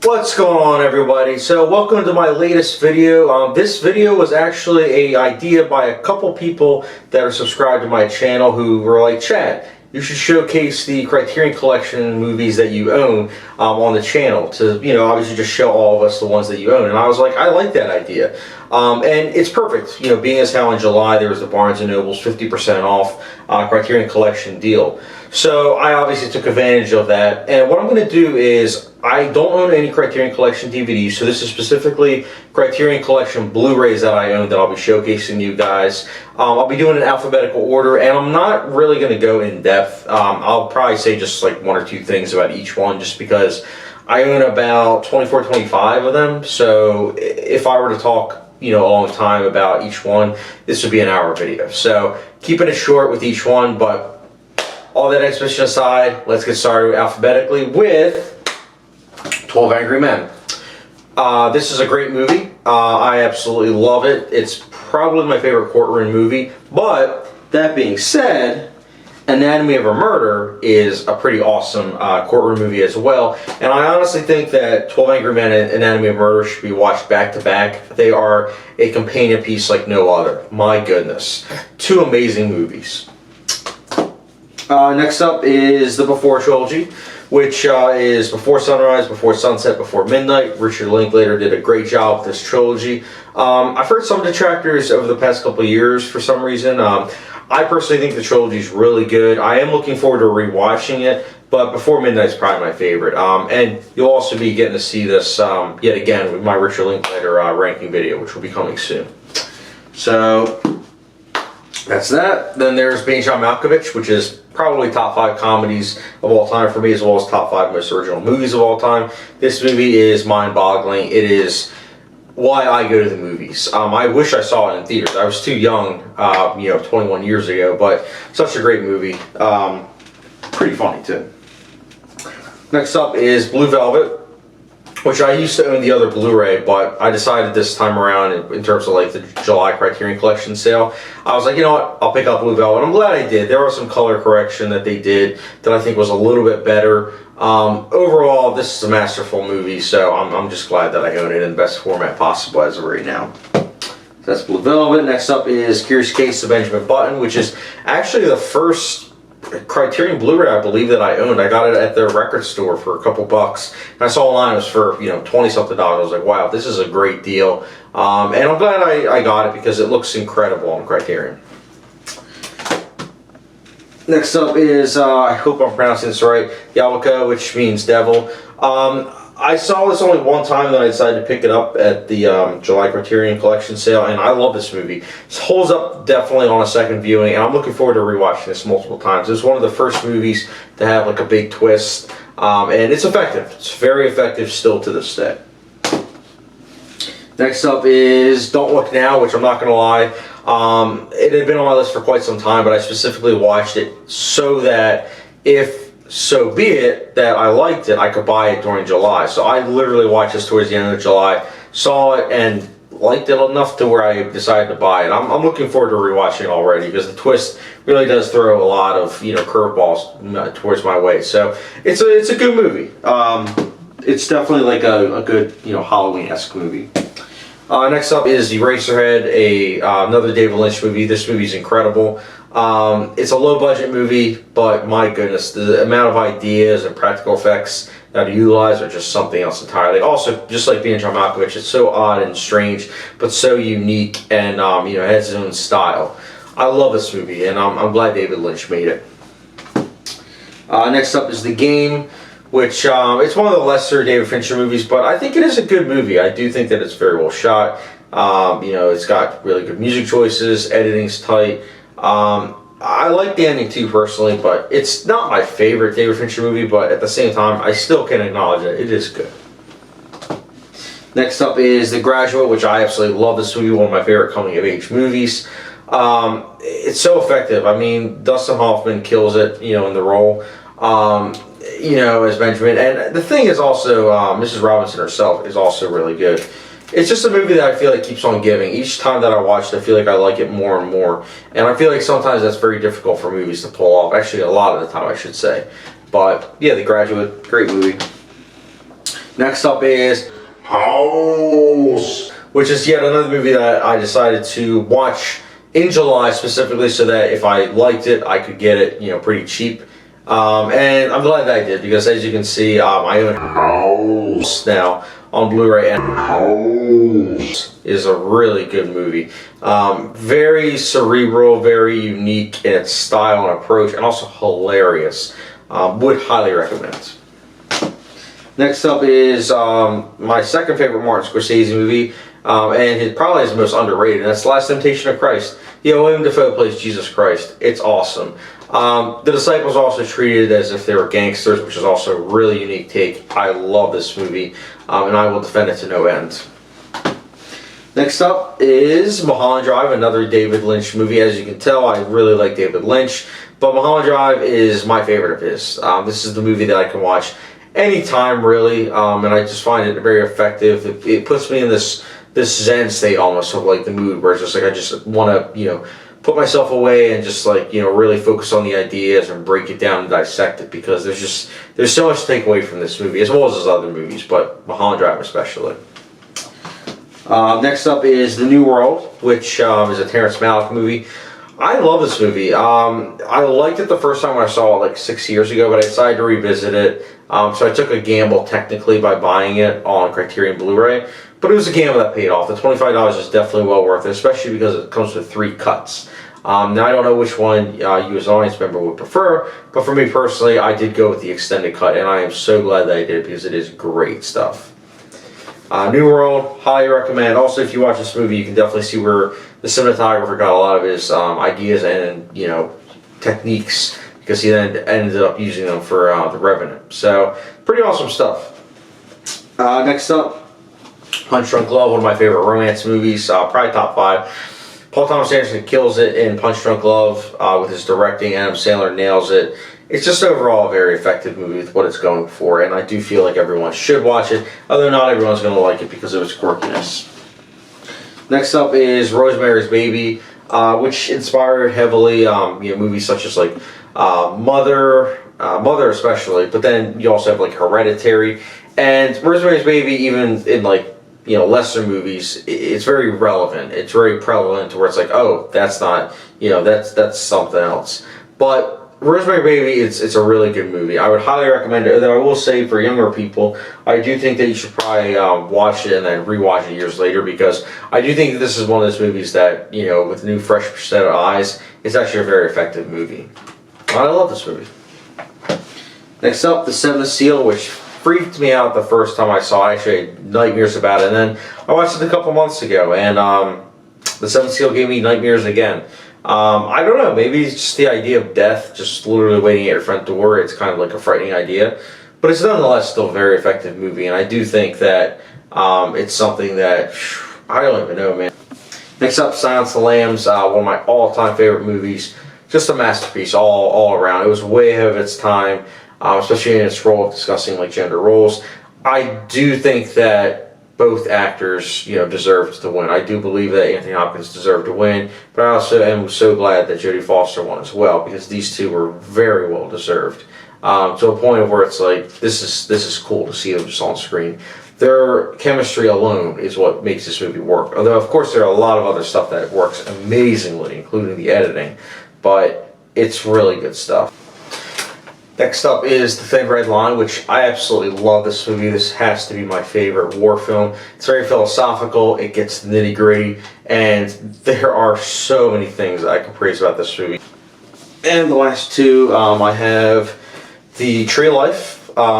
What's going on, everybody? So welcome to my latest video. This video was actually an idea by a couple people that are subscribed to my channel who were like, Chad, you should showcase the Criterion Collection movies that you own on the channel to, obviously just show all of us the ones that you own. And I was like, I like that idea. And it's perfect, being as how in July there was the Barnes & Noble's 50% off Criterion Collection deal. So I obviously took advantage of that. And what I'm going to do is, I don't own any Criterion Collection DVDs, so this is specifically Criterion Collection Blu-rays that I own that I'll be showcasing you guys. I'll be doing it in alphabetical order, and I'm not really going to go in depth. I'll probably say just like one or two things about each one, just because I own about 24, 25 of them. So if I were to talk, a long time about each one, this would be an hour video. So keeping it short with each one, but all that exposition aside, let's get started alphabetically with 12 Angry Men. This is a great movie. I absolutely love it. It's probably my favorite courtroom movie. But that being said, Anatomy of a Murder is a pretty awesome courtroom movie as well. And I honestly think that 12 Angry Men and Anatomy of Murder should be watched back to back. They are a companion piece like no other. My goodness. Two amazing movies. Next up is the Before trilogy, which is Before Sunrise, Before Sunset, Before Midnight. Richard Linklater did a great job with this trilogy. I've heard some detractors over the past couple of years for some reason. I personally think the trilogy is really good. I am looking forward to rewatching it, but Before Midnight is probably my favorite. And you'll also be getting to see this yet again with my Richard Linklater ranking video, which will be coming soon. So that's that. Then there's Being John Malkovich, which is probably top 5 comedies of all time for me, as well as top 5 most original movies of all time. This movie is mind-boggling. It is why I go to the movies. I wish I saw it in theaters. I was too young, 21 years ago, but such a great movie. Pretty funny too. Next up is Blue Velvet, which I used to own the other Blu-ray, but I decided this time around, in terms of like the July Criterion Collection sale, I was like, you know what, I'll pick up Blue Velvet. I'm glad I did. There was some color correction that they did that I think was a little bit better. Overall, this is a masterful movie, so I'm just glad that I own it in the best format possible as of right now. So that's Blue Velvet. Next up is Curious Case of Benjamin Button, which is actually the first Criterion Blu-ray I believe that I owned. I got it at their record store for a couple bucks, and I saw online it was for 20-something dollars. I was like, wow, this is a great deal, and I'm glad I got it because it looks incredible on Criterion. Next up is, I hope I'm pronouncing this right, Yalaka, which means devil. I saw this only one time, and then I decided to pick it up at the July Criterion Collection sale, and I love this movie. It holds up definitely on a second viewing, and I'm looking forward to rewatching this multiple times. It's one of the first movies to have like a big twist, and it's effective. It's very effective still to this day. Next up is Don't Look Now, which I'm not going to lie, it had been on my list for quite some time, but I specifically watched it so that if so be it that I liked it, I could buy it during July. So I literally watched this towards the end of July, saw it, and liked it enough to where I decided to buy it. I'm looking forward to rewatching it already because the twist really does throw a lot of curveballs towards my way. So it's a good movie. It's definitely like a good Halloween-esque movie. Next up is Eraserhead, another David Lynch movie. This movie's incredible. It's a low-budget movie, but my goodness, the amount of ideas and practical effects that are utilized are just something else entirely. Also, just like Being John Malkovich, it's so odd and strange, but so unique, and it has its own style. I love this movie, and I'm glad David Lynch made it. Next up is The Game, which it's one of the lesser David Fincher movies, but I think it is a good movie. I do think that it's very well shot. It's got really good music choices, editing's tight. I like the ending too personally, but it's not my favorite David Fincher movie, but at the same time, I still can acknowledge that it is good. Next up is The Graduate, which I absolutely love this movie, one of my favorite coming-of-age movies. It's so effective. I mean, Dustin Hoffman kills it, in the role, as Benjamin. And the thing is also, Mrs. Robinson herself is also really good. It's just a movie that I feel like keeps on giving. Each time that I watch it, I feel like I like it more and more. And I feel like sometimes that's very difficult for movies to pull off. Actually, a lot of the time, I should say. But, yeah, The Graduate, great movie. Next up is House, which is yet another movie that I decided to watch in July specifically so that if I liked it, I could get it, pretty cheap. And I'm glad that I did, because as you can see, I own House now on Blu-ray, and House is a really good movie. Very cerebral, very unique in its style and approach, and also hilarious. Would highly recommend. Next up is my second favorite Martin Scorsese movie, and probably his most underrated, and that's The Last Temptation of Christ. Willem Dafoe plays Jesus Christ. It's awesome. The disciples also treated as if they were gangsters, which is also a really unique take. I love this movie, and I will defend it to no end. Next up is Mulholland Drive, another David Lynch movie. As you can tell, I really like David Lynch, but Mulholland Drive is my favorite of his. This is the movie that I can watch anytime, really, and I just find it very effective. It puts me in this zen state almost of like the mood where it's just like I just want to put myself away and just like really focus on the ideas and break it down and dissect it, because there's so much to take away from this movie, as well as his other movies, but Mulholland Drive especially. Next up is The New World, which is a Terrence Malick movie. I love this movie. I liked it the first time when I saw it like 6 years ago, but I decided to revisit it. So I took a gamble technically by buying it on Criterion Blu-ray, but it was a gamble that paid off. The $25 is definitely well worth it, especially because it comes with 3 cuts. Now I don't know which one you as an audience member would prefer, but for me personally, I did go with the extended cut, and I am so glad that I did, because it is great stuff. New World, highly recommend. Also, if you watch this movie, you can definitely see where the cinematographer got a lot of his ideas and techniques, because he then ended up using them for The Revenant. So, pretty awesome stuff. Next up, Punch Drunk Love, one of my favorite romance movies, probably top 5. Paul Thomas Anderson kills it in Punch Drunk Love with his directing. Adam Sandler nails it. It's just overall a very effective movie with what it's going for, and I do feel like everyone should watch it, although not everyone's going to like it because of its quirkiness. Next up is Rosemary's Baby, which inspired heavily movies such as like Mother especially, but then you also have like Hereditary, and Rosemary's Baby, even in like lesser movies, it's very relevant. It's very prevalent to where it's like, oh, that's not, that's something else. But Rosemary Baby, it's a really good movie. I would highly recommend it. Though I will say, for younger people, I do think that you should probably watch it and then rewatch it years later, because I do think that this is one of those movies that, with a new fresh set of eyes, it's actually a very effective movie. I love this movie. Next up, The Seventh Seal, which freaked me out the first time I saw it. I actually had nightmares about it, and then I watched it a couple months ago, and The Seventh Seal gave me nightmares again. I don't know, maybe it's just the idea of death, just literally waiting at your front door. It's kind of like a frightening idea, but it's nonetheless still a very effective movie, and I do think that it's something that, I don't even know, man. Next up, Silence of the Lambs, one of my all-time favorite movies. Just a masterpiece all around. It was way ahead of its time, especially in its role of discussing like gender roles. I do think that both actors, deserved to win. I do believe that Anthony Hopkins deserved to win, but I also am so glad that Jodie Foster won as well, because these two were very well deserved. To a point of where it's like, this is cool to see them just on screen. Their chemistry alone is what makes this movie work. Although, of course, there are a lot of other stuff that works amazingly, including the editing, but it's really good stuff. Next up is The Thin Red Line, which I absolutely love this movie. This has to be my favorite war film. It's very philosophical, it gets nitty gritty, and there are so many things I can praise about this movie. And the last two, I have The Tree of Life,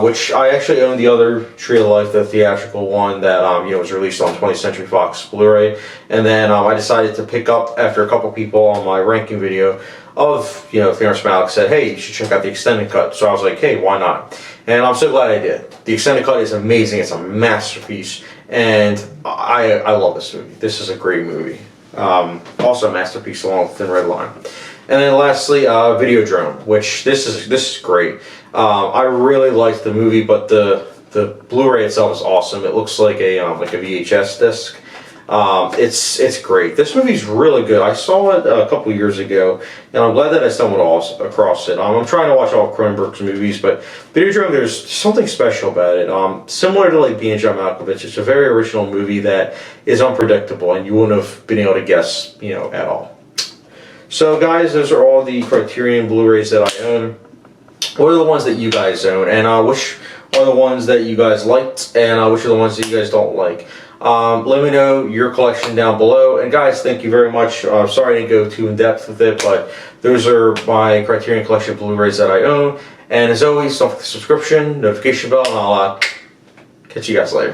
which I actually own the other Tree of Life, the theatrical one that was released on 20th Century Fox Blu-ray, and then I decided to pick up, after a couple people on my ranking video of, Terrence Malick said, hey, you should check out the extended cut. So I was like, hey, why not? And I'm so glad I did. The extended cut is amazing. It's a masterpiece, and I love this movie. This is a great movie. Also a masterpiece along with Thin Red Line. And then lastly, Videodrome, which this is great. I really liked the movie, but the Blu-ray itself is awesome. It looks like a VHS disc. It's great. This movie's really good. I saw it a couple years ago, and I'm glad that I stumbled across it. I'm trying to watch all of Cronenberg's movies, but Videodrome, there's something special about it. Similar to like Being John Malkovich, it's a very original movie that is unpredictable, and you wouldn't have been able to guess, at all. So, guys, those are all the Criterion Blu-rays that I own. What are the ones that you guys own, and which are the ones that you guys liked, and which are the ones that you guys don't like? Let me know your collection down below. And guys, thank you very much. Sorry I didn't go too in depth with it, but those are my Criterion Collection Blu-rays that I own. And as always, don't forget the subscription, notification bell, and I'll catch you guys later.